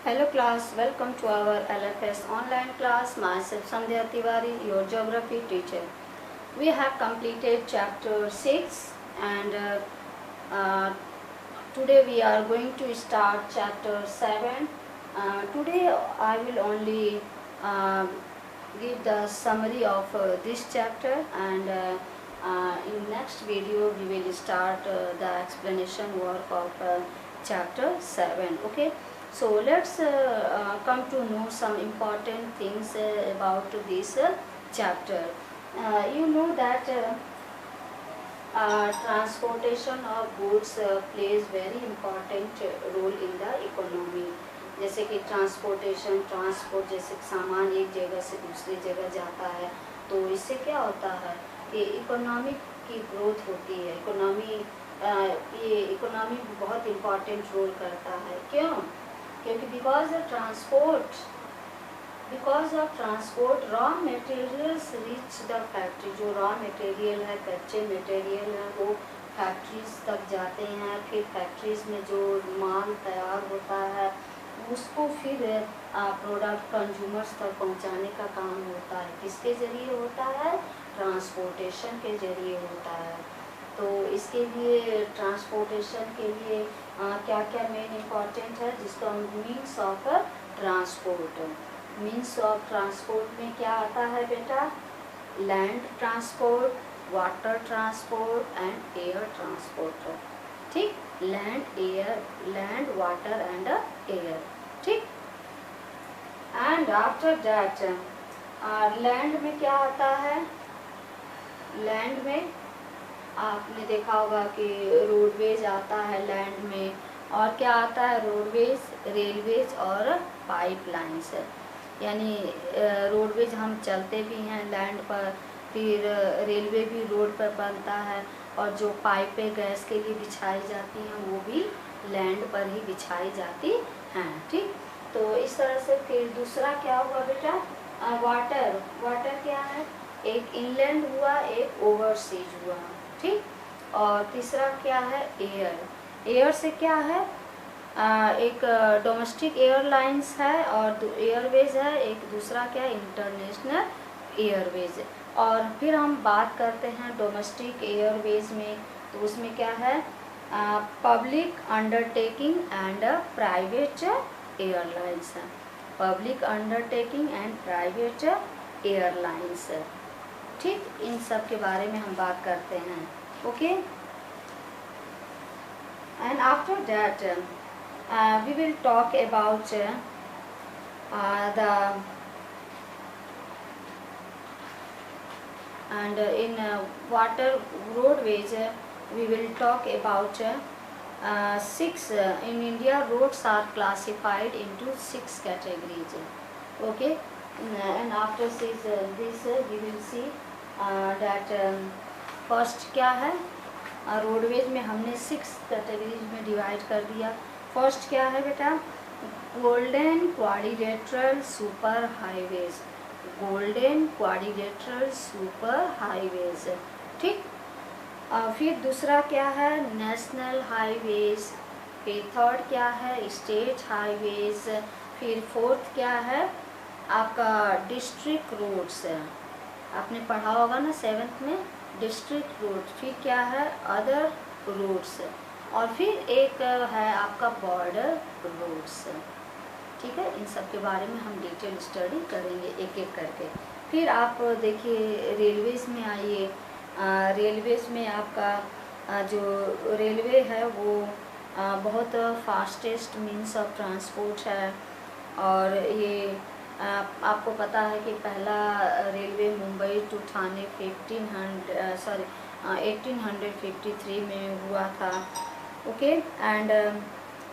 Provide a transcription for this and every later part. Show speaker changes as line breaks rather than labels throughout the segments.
Hello class, welcome to our LFS online class. Myself Sandhya Tiwari, your geography teacher. We have completed chapter 6 and uh, today we are going to start chapter 7. Today I will only uh, give the summary of this chapter, and in next video we will start the explanation work of chapter 7. Okay, so let's come to know some important things about this chapter. You know that transportation of goods plays very important role in the economy. जैसे कि transport, जैसे सामान एक जगह से दूसरी जगह जाता है, तो इससे क्या होता है कि इकोनॉमिक की ग्रोथ होती है। ये इकोनॉमी बहुत इम्पॉर्टेंट रोल करता है। क्यों? क्योंकि because of transport raw materials reach the factory. जो रॉ मटेरियल है, कच्चे मटेरियल है, वो फैक्ट्रीज तक जाते हैं। फिर फैक्ट्रीज में जो माल तैयार होता है उसको फिर प्रोडक्ट कंज्यूमर्स तक पहुंचाने का काम होता है। किसके ज़रिए होता है? ट्रांसपोर्टेशन के ज़रिए होता है। तो इसके लिए ट्रांसपोर्टेशन के लिए क्या क्या मेन इम्पॉर्टेंट है, जिसको हम means of transport. Means of transport में क्या आता है बेटा? Land transport, water transport and air transport. ठीक, लैंड वाटर एंड एयर। ठीक, एंड आफ्टर दैट लैंड में क्या आता है? लैंड में आपने देखा होगा कि रोडवेज आता है लैंड में, और क्या आता है? रोडवेज, रेलवेज और पाइपलाइंस। यानी रोडवेज हम चलते भी हैं लैंड पर, फिर रेलवे भी रोड पर बनता है, और जो पाइपें गैस के लिए बिछाई जाती हैं वो भी लैंड पर ही बिछाई जाती हैं। ठीक, तो इस तरह से फिर दूसरा क्या हुआ बेटा? वाटर। वाटर क्या है? एक इनलैंड हुआ, एक ओवरसीज हुआ। ठीक, और तीसरा क्या है? एयर। एयर से क्या है? एक डोमेस्टिक एयरलाइंस है और एयरवेज है, एक दूसरा क्या है? International Airways. और फिर हम बात करते हैं डोमेस्टिक एयरवेज में, तो उसमें क्या है? Public undertaking and private airlines. Public undertaking and private airlines. ठीक, इन सब के बारे में हम बात करते हैं। Okay, and after that we will talk about in water roadways we will talk about 6 in India roads are classified into 6 categories. Okay, and after this we will see that first क्या है? Roadways में हमने 6 categories में divide कर दिया। First क्या है बेटा? Golden quadrilateral super highways. Golden quadrilateral super highways. ठीक, फिर दूसरा क्या है? National highways. फिर थर्ड क्या है? State highways. फिर फोर्थ क्या है? आपका डिस्ट्रिक्ट रोड्स। आपने पढ़ा होगा ना 7th में, डिस्ट्रिक्ट रोड। फिर क्या है? Other roads. और फिर एक है आपका बॉर्डर रोड्स। ठीक है, इन सब के बारे में हम डिटेल स्टडी करेंगे एक एक करके। फिर आप देखिए रेलवेज में आइए। रेलवेज में आपका जो रेलवे है वो बहुत फास्टेस्ट मीन्स ऑफ ट्रांसपोर्ट है। और ये आपको पता है कि पहला रेलवे मुंबई टू ठाणे 1853 में हुआ था। ओके, एंड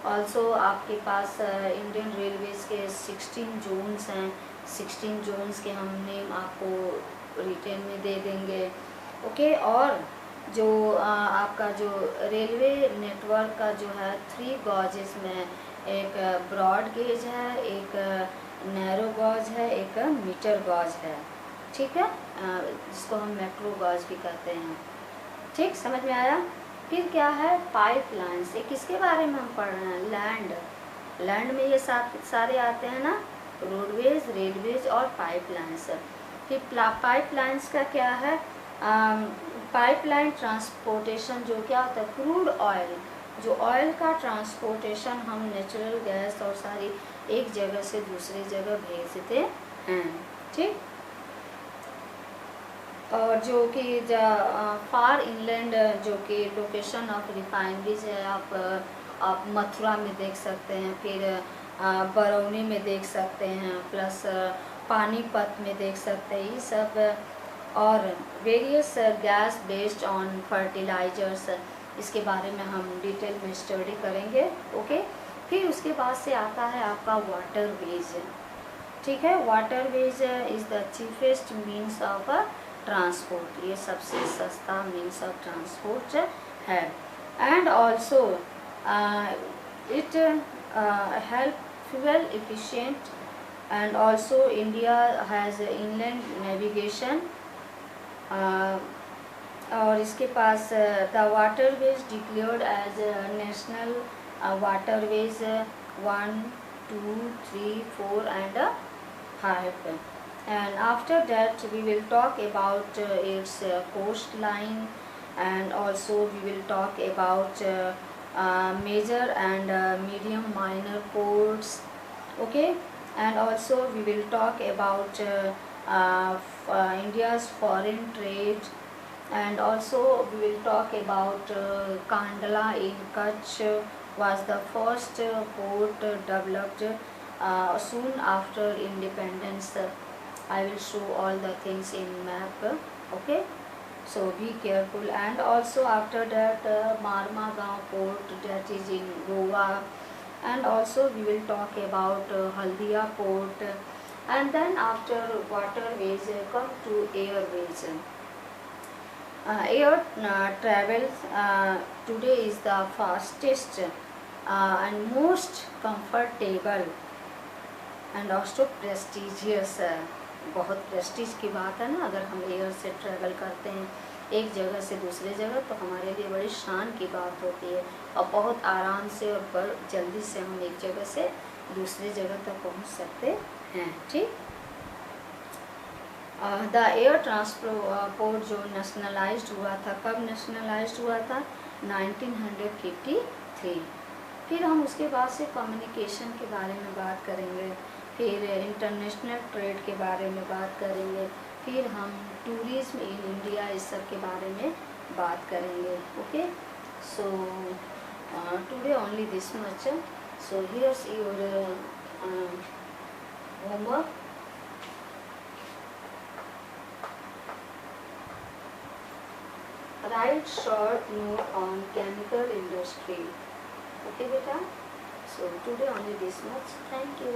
ऑल्सो आपके पास इंडियन रेलवेज के 16 जोन्स हैं। 16 जोन्स के हम नेम आपको रिटेन में दे देंगे। ओके, और जो आपका जो रेलवे नेटवर्क का जो है 3 गॉजेस में, एक ब्रॉड गेज है, एक नैरो गॉज है, एक मीटर गॉज है। ठीक है, जिसको हम मेट्रो गॉज भी कहते हैं। ठीक, समझ में आया? फिर क्या है? पाइपलाइंस। ये किसके बारे में हम पढ़ रहे हैं? लैंड। लैंड में ये सारे आते हैं ना, रोडवेज, रेलवेज और पाइपलाइंस। फिर पाइपलाइंस का क्या है, पाइपलाइन ट्रांसपोर्टेशन, जो क्या होता है, क्रूड ऑयल, जो ऑयल का ट्रांसपोर्टेशन हम नेचुरल गैस और सारी एक जगह से दूसरी जगह भेजते हैं, ठीक। और जो कि फार इंलैंड, जो कि लोकेशन ऑफ रिफाइनरीज है, आप मथुरा में देख सकते हैं, फिर बरौनी में देख सकते हैं, प्लस पानीपत में देख सकते हैं, ये सब। और various gas based on fertilisers, इसके बारे में हम डिटेल में स्टडी करेंगे, ओके। फिर उसके बाद से आता है आपका वाटरवेज, ठीक है। Waterways is the cheapest means of transport, ये सबसे सस्ता मीन्स ऑफ ट्रांसपोर्ट है। And also it help fuel efficient, and also India has inland navigation. और इसके पास the waterways declared as national waterways 1, 2, 3, 4 and 5. And after that we will talk about its coastline, and also we will talk about major and medium minor ports, okay. And also we will talk about India's foreign trade, and also we will talk about Kandla in Kutch was the first port developed soon after independence. I will show all the things in map, okay. So be careful. And also after that Marmagaon port, that is in Goa, and also we will talk about Haldia port. And then after waterways come to airways. Air travel today is the fastest and most comfortable and also prestigious. बहुत Prestige की बात है ना, अगर हम air से travel करते हैं एक जगह से दूसरी जगह, तो हमारे लिए बड़ी शान की बात होती है, और बहुत आराम से और जल्दी से हम एक जगह से दूसरी जगह तक पहुंच सकते हैं, ठीक। द एयर ट्रांसपोर्ट जो नेशनलाइज्ड हुआ था, कब नेशनलाइज्ड हुआ था, 1953। फिर हम उसके बाद से कम्युनिकेशन के बारे में बात करेंगे, फिर इंटरनेशनल ट्रेड के बारे में बात करेंगे, फिर हम टूरिज्म इन इंडिया, इस सब के बारे में बात करेंगे, okay. So today only this much. So here's your homework. Write short note on chemical industry, okay beta. So today only this much. Thank you.